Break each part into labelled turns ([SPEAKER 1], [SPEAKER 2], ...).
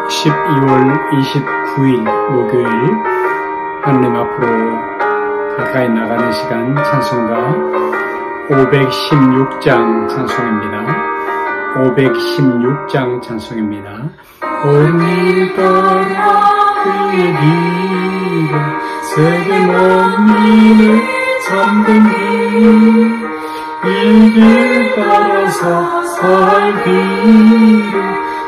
[SPEAKER 1] 12월 29일 목요일 하느님 앞으로 가까이 나가는 시간 찬송가 516장 찬송입니다. 516장 찬송입니다. 오늘 따라 그의 길을 세계 만민의 참된 길 이 길 따라서 살기를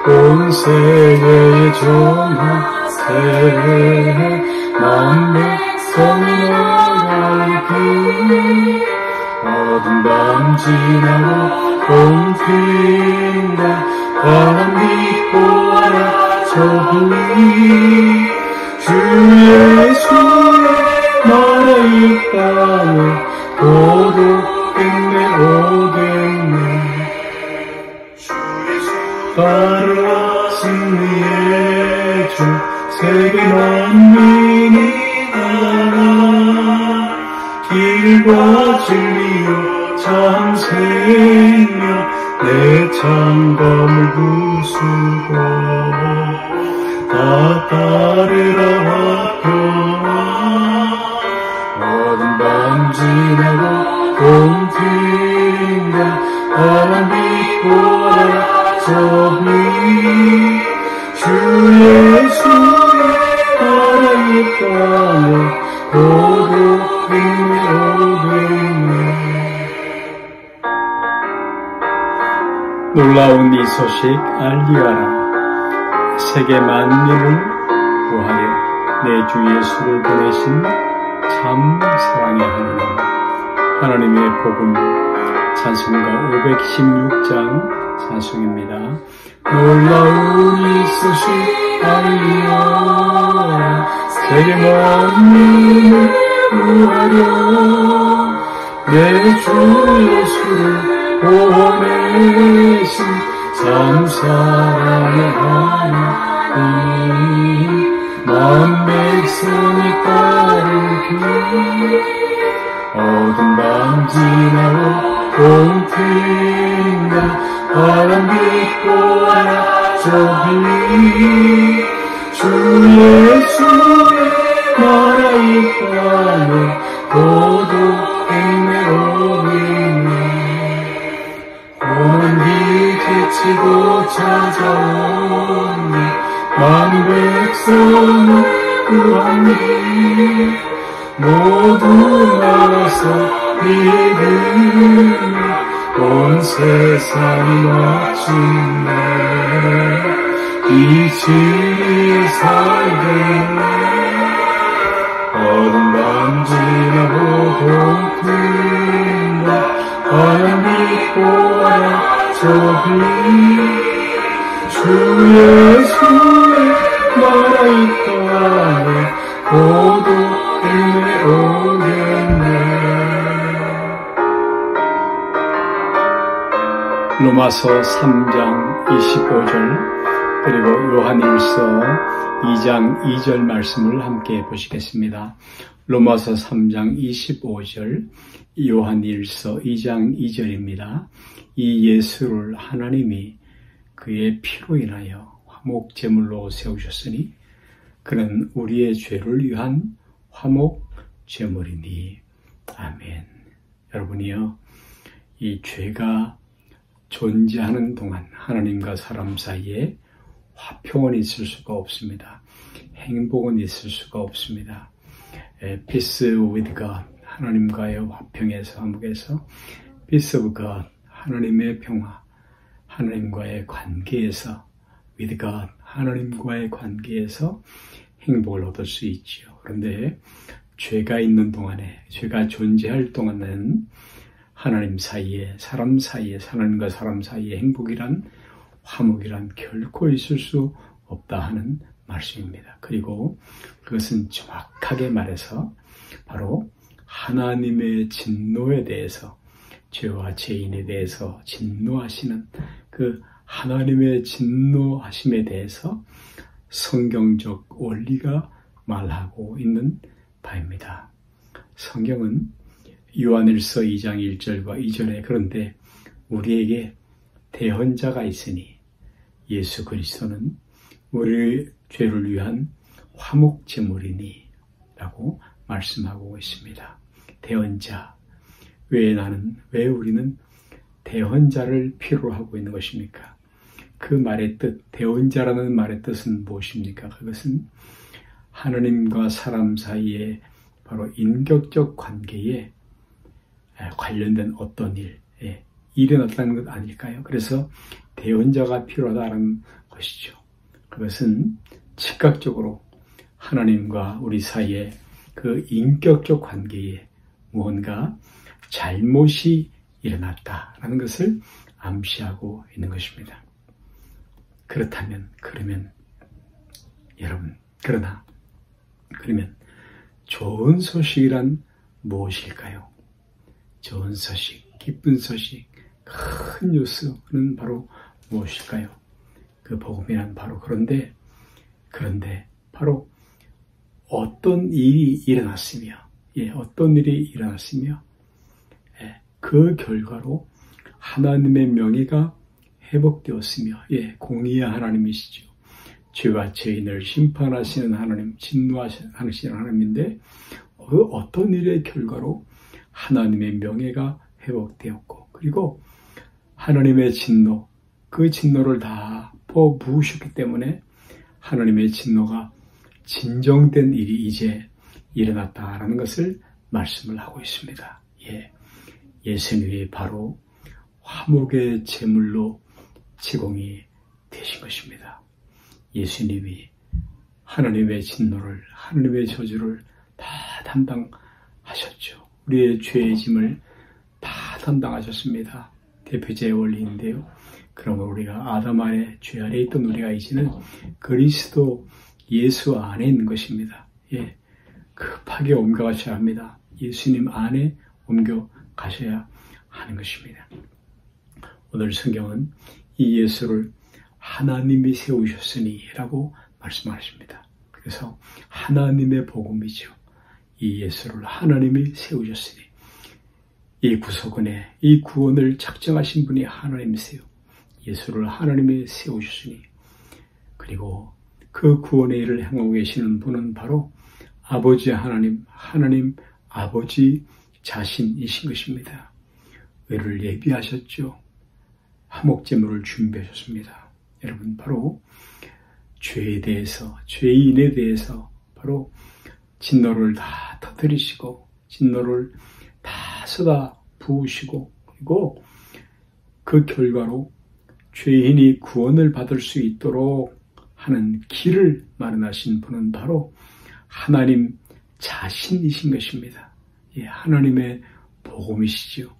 [SPEAKER 1] 온 세계에 전하세 만백성이 나갈 길 어두운 밤 지나고 봄 핀다 바람 믿고 하나 저불리 주 예수의 나라의 땅에 고독했네 오겠네 따라 승리의 주 세계 만민이 나라 길과 진리요 참 생명 내 창검을 부수고 다 따르라 화평아 어두운 밤 지나고 봄 핀다 바람 믿고 하라 저기 주 예수의 나라의 땅에 고독했네 오겠네. 놀라운 이 소식 알리하라. 세계 만민을 구하여 내 주 예수를 보내신 참 사랑의 하나님의 복음 찬송가 516장 찬송입니다. 놀라운 이 소식 알리하라. 세계 만민을 구하여 내 주 예수를 보내신 참 사랑의 하나님 만 백성이 따를 길 어두운 밤 지나고 봄 핀다 바람 믿고 하나 저기 주 예수의 나라의 땅에 고독했네 오겠네 오는 길 제치고 찾아오네 만 백성을 구하니 모두 나와서 믿으니 온 세상이 마침내 이 진리에 살겠네 어두운 밤 지나고 봄 핀다 바람 믿고 하라 저기 주 예수의 나라의 땅에 고독했네 오겠네. 로마서 3장 25절 그리고 요한일서 2장 2절 말씀을 함께 보시겠습니다. 로마서 3장 25절 요한일서 2장 2절입니다. 이 예수를 하나님이 그의 피로 인하여 화목제물로 세우셨으니 그는 우리의 죄를 위한 화목제물이니. 아멘. 여러분이요, 이 죄가 존재하는 동안 하나님과 사람 사이에 화평은 있을 수가 없습니다. 행복은 있을 수가 없습니다. Peace with God, 하나님과의 화평에서 화목에서 Peace of God, 하나님의 평화, 하나님과의 관계에서 with God, 하나님과의 관계에서 행복을 얻을 수 있지요. 그런데 죄가 있는 동안에, 죄가 존재할 동안은 하나님 사이에, 사람 사이에, 하나님과 사람 사이에 행복이란, 화목이란 결코 있을 수 없다 하는 말씀입니다. 그리고 그것은 정확하게 말해서 바로 하나님의 진노에 대해서, 죄와 죄인에 대해서 진노하시는 그 하나님의 진노하심에 대해서 성경적 원리가 말하고 있는 바입니다. 성경은 요한일서 2장 1절과 2절에 그런데 우리에게 대언자가 있으니 예수 그리스도는 우리의 죄를 위한 화목제물이니 라고 말씀하고 있습니다. 대언자. 왜 우리는 대언자를 필요로 하고 있는 것입니까? 그 말의 뜻, 대언자라는 말의 뜻은 무엇입니까? 그것은 하나님과 사람 사이에 바로 인격적 관계에 관련된 어떤 일이 일어났다는 것 아닐까요? 그래서 대언자가 필요하다는 것이죠. 그것은 즉각적으로 하나님과 우리 사이에 그 인격적 관계에 무언가 잘못이 일어났다라는 것을 암시하고 있는 것입니다. 그러면 여러분, 그러면 좋은 소식이란 무엇일까요? 좋은 소식, 기쁜 소식, 큰 뉴스는 바로 무엇일까요? 그 복음이란 바로 그런데 바로 어떤 일이 일어났으며, 그 결과로 하나님의 명예가 회복되었으며, 공의의 하나님이시죠. 죄와 죄인을 심판하시는 하나님, 진노하시는 하나님인데, 그 어떤 일의 결과로 하나님의 명예가 회복되었고, 그리고 하나님의 진노, 그 진노를 다 퍼부으셨기 때문에 하나님의 진노가 진정된 일이 이제 일어났다라는 것을 말씀을 하고 있습니다. 예수님이 바로 화목의 제물로 제공이 되신 것입니다. 예수님이 하나님의 진노를, 하나님의 저주를 다 담당하셨죠. 우리의 죄의 짐을 다 담당하셨습니다. 대표제의 원리인데요. 그러면 우리가 아담 안에, 죄 아래 있던 우리가 이제는 그리스도 예수 안에 있는 것입니다. 급하게 옮겨가셔야 합니다. 예수님 안에 옮겨가셔야 하는 것입니다. 오늘 성경은 이 예수를 하나님이 세우셨으니 라고 말씀하십니다. 그래서 하나님의 복음이죠. 이 예수를 하나님이 세우셨으니, 이 구속은혜, 이 구원을 작정하신 분이 하나님이세요. 예수를 하나님이 세우셨으니, 그리고 그 구원의 일을 행하고 계시는 분은 바로 아버지 하나님 아버지 자신이신 것입니다. 의를 예비하셨죠. 화목제물을 준비하셨습니다. 여러분, 바로 죄에 대해서, 죄인에 대해서 바로 진노를 다 터뜨리시고, 진노를 다 쏟아 부으시고, 그리고 그 결과로 죄인이 구원을 받을 수 있도록 하는 길을 마련하신 분은 바로 하나님 자신이신 것입니다. 하나님의 복음이시죠.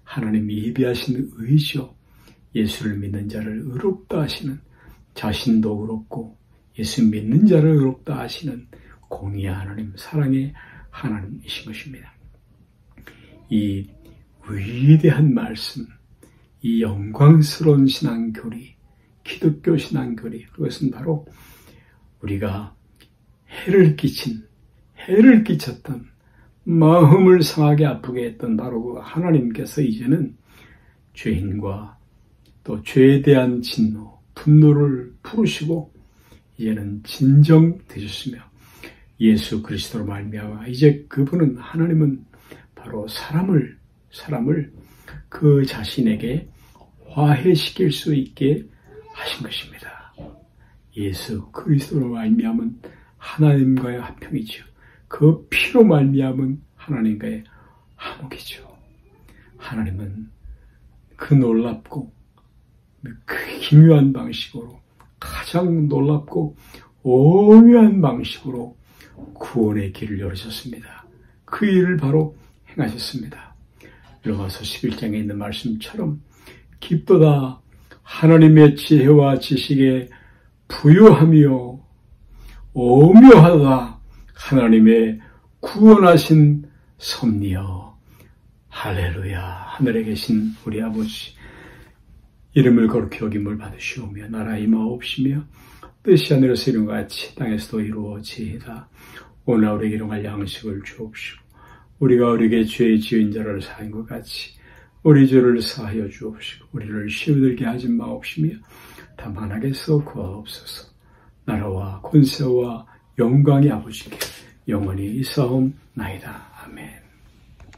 [SPEAKER 1] 하나님이 예비하신 의죠. 예수를 믿는 자를 의롭다 하시는, 자신도 의롭고 예수 믿는 자를 의롭다 하시는 공의의 하나님, 사랑의 하나님이신 것입니다. 이 위대한 말씀, 이 영광스러운 신앙교리, 기독교 신앙교리, 그것은 바로 우리가 해를 끼쳤던, 마음을 상하게 아프게 했던 바로 그 하나님께서 이제는 죄인과 또 죄에 대한 진노, 분노를 풀으시고 이제는 진정되셨으며, 예수 그리스도로 말미암아 이제 그분은, 하나님은 바로 사람을 그 자신에게 화해시킬 수 있게 하신 것입니다. 예수 그리스도로 말미암은 하나님과의 화평이죠. 그 피로 말미암은 하나님과의 화목이죠. 하나님은 그 놀랍고 그 기묘한 방식으로, 가장 놀랍고 오묘한 방식으로 구원의 길을 열으셨습니다. 그 일을 바로 행하셨습니다. 로마서 11장에 있는 말씀처럼 깊도다 하나님의 지혜와 지식에 부유하며 오묘하다 하나님의 구원하신 섭리여. 할렐루야. 하늘에 계신 우리 아버지, 이름을 거룩히 여김을 받으시오며 나라 임하옵시며 뜻이 하늘에서 이룬 것 같이 땅에서도 이루어지이다. 오늘 우리에게 일용할 양식을 주옵시고, 우리가 우리에게 죄 지은 자를 사한 것 같이 우리 죄를 사하여 주옵시고, 우리를 시험에 들게 하지 마옵시며 다만하게 써 구하옵소서. 나라와 권세와 영광이 아버지께 영원히 있사옵나이다. 아멘.